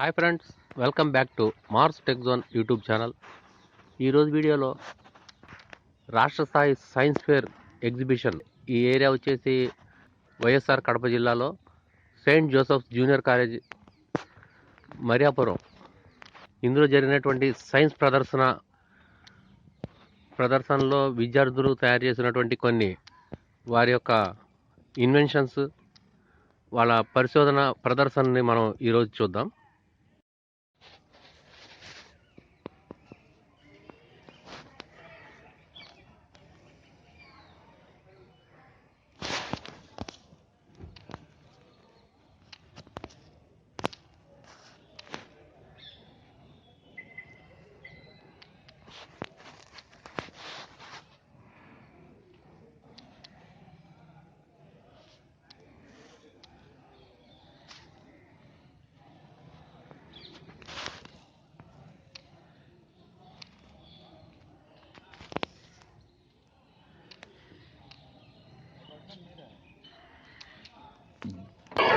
Hi friends, welcome back to Mars Tech Zone YouTube channel. ఈరోజు వీడియోలో రాష్ట్ర స్థాయి సైన్స్ ఫేర్ ఎగ్జిబిషన్, ఈ ఏరియా వచ్చేసి వైఎస్ఆర్ కడప జిల్లాలో Saint Joseph's junior college Mariyapuram. ఇందులో జరిగినటువంటి సైన్స్ ప్రదర్శనలో విద్యార్థులు తయారు చేసినటువంటి కొన్ని వారి యొక్క ఇన్వెన్షన్స్, వాళ్ళ పరిశోధన ప్రదర్శనని మనం ఈరోజు చూద్దాం.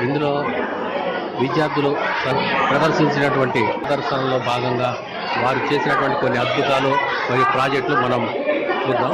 ఇందులో విద్యార్థులు ప్రదర్శించినటువంటి ప్రదర్శనలో భాగంగా వారు చేసినటువంటి కొన్ని అద్భుతాలు, కొన్ని ప్రాజెక్టులు మనం చూద్దాం.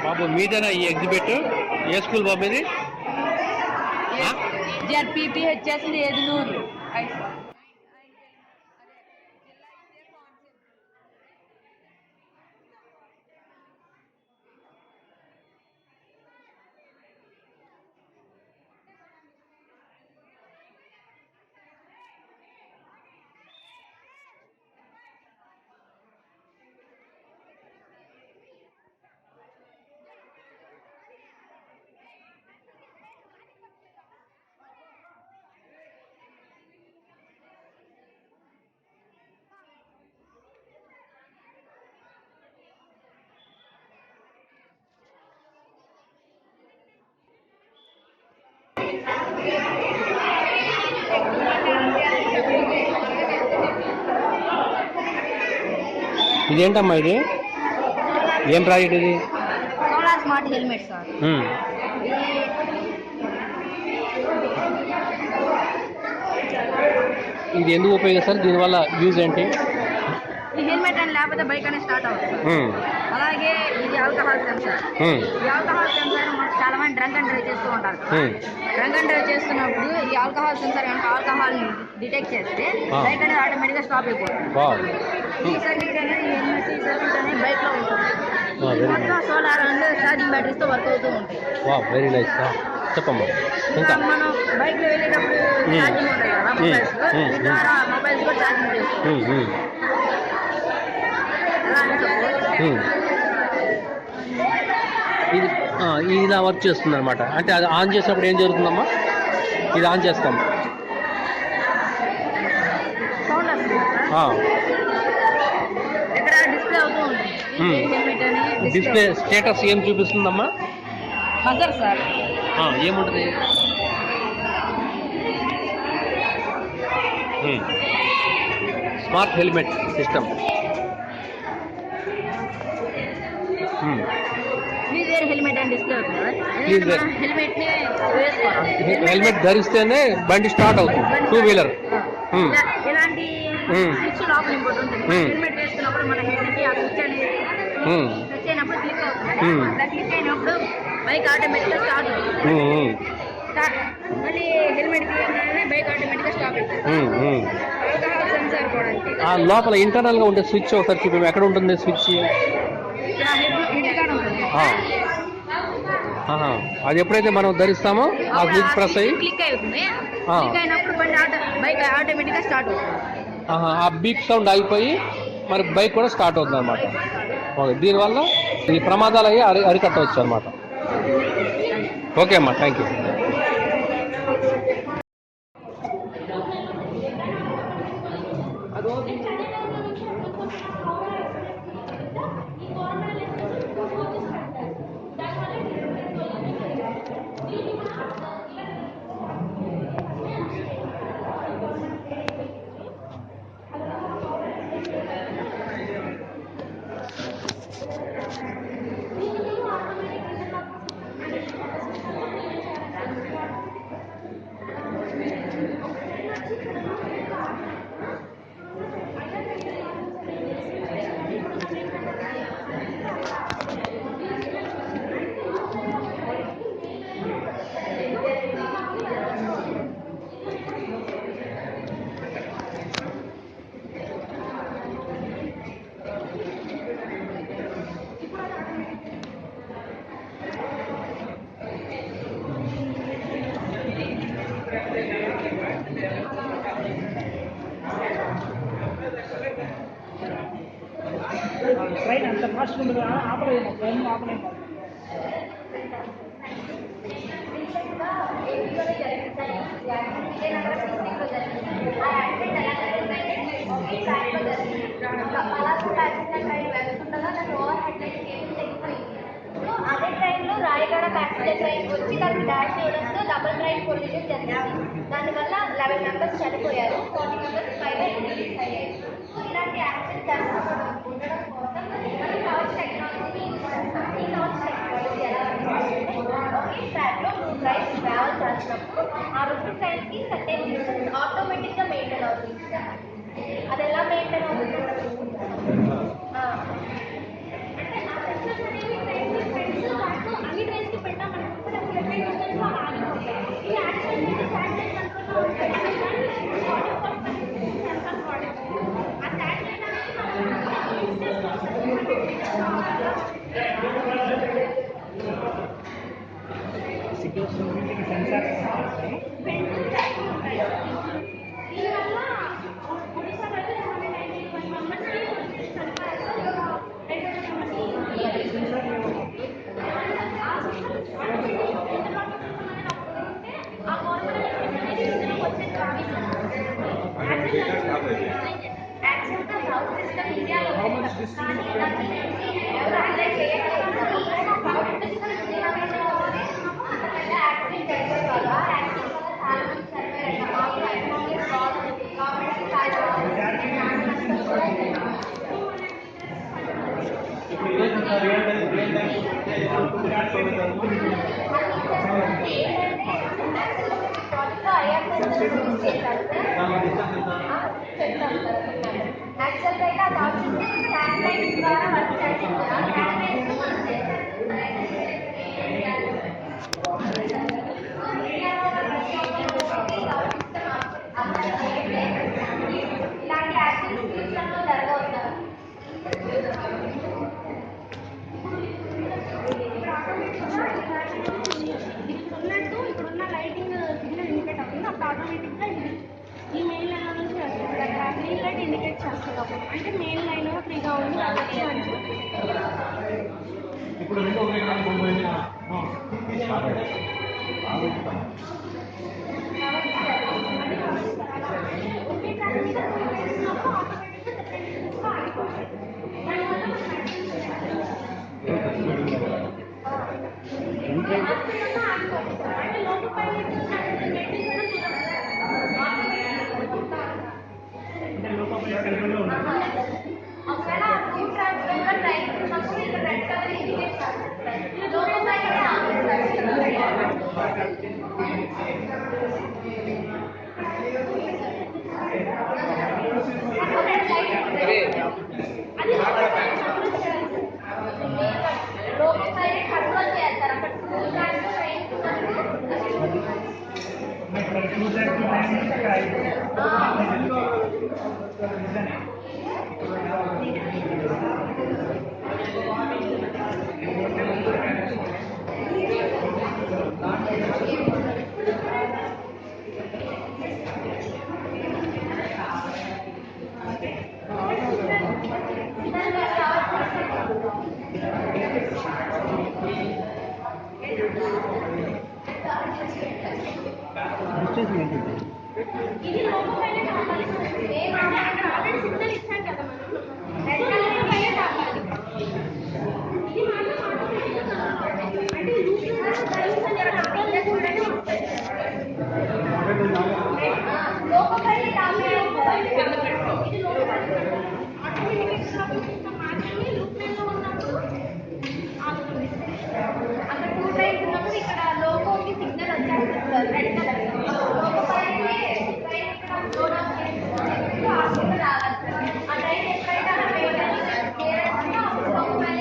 బాబు మీదేనా ఈ ఎగ్జిబిట్? ఏ స్కూల్ బాబు ఇది? ZPPHS ఏదునూరు. ఇదేంటమ్మా ఇది? ఏం ప్రాజెక్ట్ ఇది? Solar smart helmet sir. ఇది ఎందుకు ఉపయోగిస్తారు? దీనివల్ల యూజ్ ఏంటి? ఈ హెల్మెట్ అని లేకపోతే బైక్ అనేది స్టార్ట్ అవుతుంది. అలాగే ఇది ఆల్కహాల్ సెన్సార్. ఈ ఆల్కహాల్ సెన్సార్ చాలా మంది డ్రంక్ అండ్ డ్రైవ్ చేస్తూ ఉంటారు. డ్రంక్ అండ్ డ్రైవ్ చేస్తున్నప్పుడు ఈ ఆల్కహాల్ సెన్సార్ కనుక ఆల్కహాల్ ని డిటెక్ట్ చేస్తే బైక్ అనేది ఆటోమేటిక్ గా స్టాప్ అయిపోతుంది. ఈ సర్క్యూట్ అనేది ఈ హెల్మెట్ ఈ సర్క్యూట్ అనేది బైక్ లో ఉంటుంది. మొత్తం సోలార్ అండ్ ఛార్జింగ్ బ్యాటరీస్ తో వర్క్ అవుతూ ఉంటాయి. Very nice. చెప్పమ్మా. ఇంకా మనం బైక్ లో వెళ్ళేటప్పుడు ఛార్జింగ్ ఉంటాయి కదా మొబైల్స్ లో, ఈ ద్వారా మొబైల్స్ కూడా ఛార్జింగ్ చేస్తాం. ఇది ఇలా వర్క్ చేస్తుంది అనమాట. అంటే అది ఆన్ చేసినప్పుడు ఏం జరుగుతుందమ్మా? ఇది ఆన్ చేస్తాం, డిస్ప్లే స్టేటస్ ఏం చూపిస్తుందమ్మా? ఏముంటుంది? Smart helmet system. హెల్మెట్ ధరిస్తేనే బండి స్టార్ట్ అవుతుంది, 2 వీలర్. ఇలాంటి స్విచ్ లోపల ఇంకోటి ఉంటుంది. హెల్మెట్ వేసుకున్నప్పుడు మన హెడ్ కి ఆ స్విచ్ అనేది టచ్ అయినప్పుడు క్లిక్ అవుతుంది. అలా క్లిక్ అయినప్పుడు బైక్ ఆటోమేటిక్ గా స్టార్ట్ అవుతుంది. మళ్ళీ హెల్మెట్ తీయగానే బైక్ ఆటోమేటిక్ గా స్టాప్ అవుతుంది. ఆల్కహాల్ సెన్సార్ కూడా అంతే. ఆ లోపల ఇంటర్నల్ గా ఉండే స్విచ్ ఒకసారి చూపి, ఎక్కడ ఉంటుంది స్విచ్? అది ఎప్పుడైతే మనం ధరిస్తామో ఆ స్విచ్ ప్రెస్ అయ్యి క్లిక్ అవుతుంది. క్లిక్ అయినప్పుడు బైక్ ఆటోమేటిక్ గా స్టార్ట్ అవుతుంది. ఆ బీప్ సౌండ్ అయిపోయి మరి బైక్ కూడా స్టార్ట్ అవుతుంది అనమాట. దీనివల్ల ఈ ప్రమాదాలు అయ్యి అరికట్టవచ్చు అనమాట. ఓకే అమ్మా, థ్యాంక్ యూ. ట్రైన్ అంత ఫాస్ట్ ఉంటుంది, ఆపలేము, ట్రైన్ ఆపలేము. అదే ట్రైన్లో రాయగడ ప్యాసింజర్ ట్రైన్ వచ్చి దానికి డాష్ చేయడంతో డబుల్ ట్రైన్ పొల్యూషన్ జరిగింది. దానివల్ల 11 మెంబర్స్ చనిపోయారు, 40 మెంబర్స్ పైగా ఇంజరీస్ అయ్యాయి. ఇలాంటి యాక్సిడెంట్ ఉండడం కోసం మనం లాంచ్ టెక్నాలజీ యూజ్ చేస్తాం. ఈ లాంచ్ టెక్నాలజీ ఎలా అంటే ఒకే ట్రాక్లో 2 ట్రైన్స్ ట్రావెల్ చేసినప్పుడు ఆ 2 ట్రైన్స్కి సర్టెన్ డిస్టెన్స్ ఆటోమేటిక్గా మెయింటైన్ అవుతుంది. అది ఎలా మెయింటైన్ అవుతుంది అంటే ఆ సెన్సర్స్ అనేవి ట్రైన్స్ సెన్సార్ యాక్చువల్గా అయితే అది ఆప్షన్ శాటిలైట్ ద్వారా వర్క్ చేస్తుంది. ఇలాంటి యాక్టివిటీస్ ఫ్యూచర్లో జరగవుతారు. ఇప్పుడున్న లైటింగ్ సిగ్నల్ ఇండికేట్ అవుతుంది. అప్పుడు ఆటోమేటిక్గా ఈ మెయిన్ లైన్ నుంచి వస్తుంది. అక్కడ గ్రీన్ లైట్ ఇండికేట్ చేస్తుంది. అప్పుడు అంటే మెయిన్ లైన్ ఫ్రీగా ఉంది వెళ్ళచ్చు అని చెప్పి. ఇప్పుడు ఒకవేళ టూ ట్రాన్స్ఫర్గా ట్రైన్ ఉన్నప్పుడు ఇక్కడ రెడ్ కలర్ ఇండికేట్ చేస్తుంది. లోకల్ పైన లోకల్ పైన కంట్రోల్ చేస్తారు. అక్కడ టూ ట్రాన్స్ఫర్ ట్రైన్ ఇది లోకల్ పైన కావాలి. ఆల్రెడీ సిగ్నల్ ఇచ్చాం కదా మనం. రెడ్ కలర్ పైన కావాలి. ఇది మాత్రం అంటే లోకల్ పైన కావాలి. ఇది లోకల్ మాత్రమే లూప్ లైన్లో ఉన్నప్పుడు ఆగుతుంది. అక్కడ టూ ట్రైన్స్ ఉన్నప్పుడు ఇక్కడ లోకోకి సిగ్నల్ వచ్చేస్తుంది రెడ్ కలర్. లోకల్ పైన ట్రైన్ ఇక్కడ స్లో డౌన్ చేసి ఆగుతుంది రావాలి. ఆ ట్రైన్ ఎక్కడైతే అప్పుడు లోకల్ పైన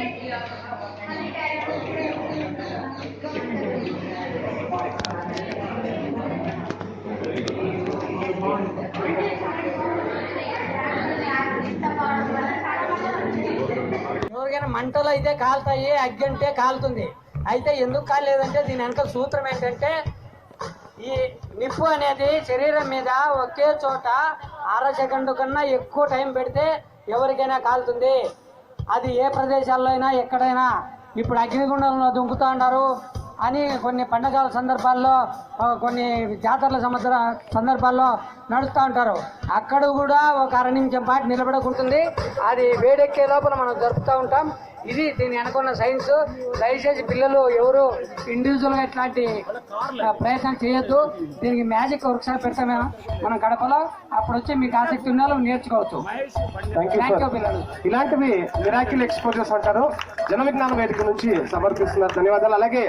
ఎవరికైనా మంటలు అయితే కాలుతాయి, అగ్గి అంటే కాలుతుంది. అయితే ఎందుకు కాలేదంటే దీని వెనక సూత్రం ఏంటంటే ఈ నిప్పు అనేది శరీరం మీద ఒకే చోట 6 సెకండ్ కన్నా ఎక్కువ టైం పెడితే ఎవరికైనా కాలుతుంది. అది ఏ ప్రదేశాల్లో అయినా ఎక్కడైనా. ఇప్పుడు అగ్నిగుండంలో దుంకుతూ ఉంటారు అని కొన్ని పండగల సందర్భాల్లో, కొన్ని జాతరల సందర్భాల్లో నడుస్తూ ఉంటారు. అక్కడ కూడా ఒక 1/2 నిమిషం పాటు నిలబడకుంటుంది. అది వేడెక్కే లోపల మనం జరుపుతూ ఉంటాం. ఇది దీని వెనకున్న సైన్స్. దయచేసి పిల్లలు ఎవరు ఇండివిజువల్గా ఇట్లాంటి ప్రయత్నం చేయొద్దు. దీనికి మ్యాజిక్ వర్క్షాప్ పెడతాం మనం కడపలో. అప్పుడు వచ్చి మీకు ఆసక్తి ఉన్న వాళ్ళు నేర్చుకోవచ్చు. థ్యాంక్ యూ పిల్లలు. ఇలాంటివి మిరాకిల్ ఎక్స్పోజర్స్ అంటారు. జన విజ్ఞాన వేదిక నుంచి సమర్పిస్తున్నారు. ధన్యవాదాలు. అలాగే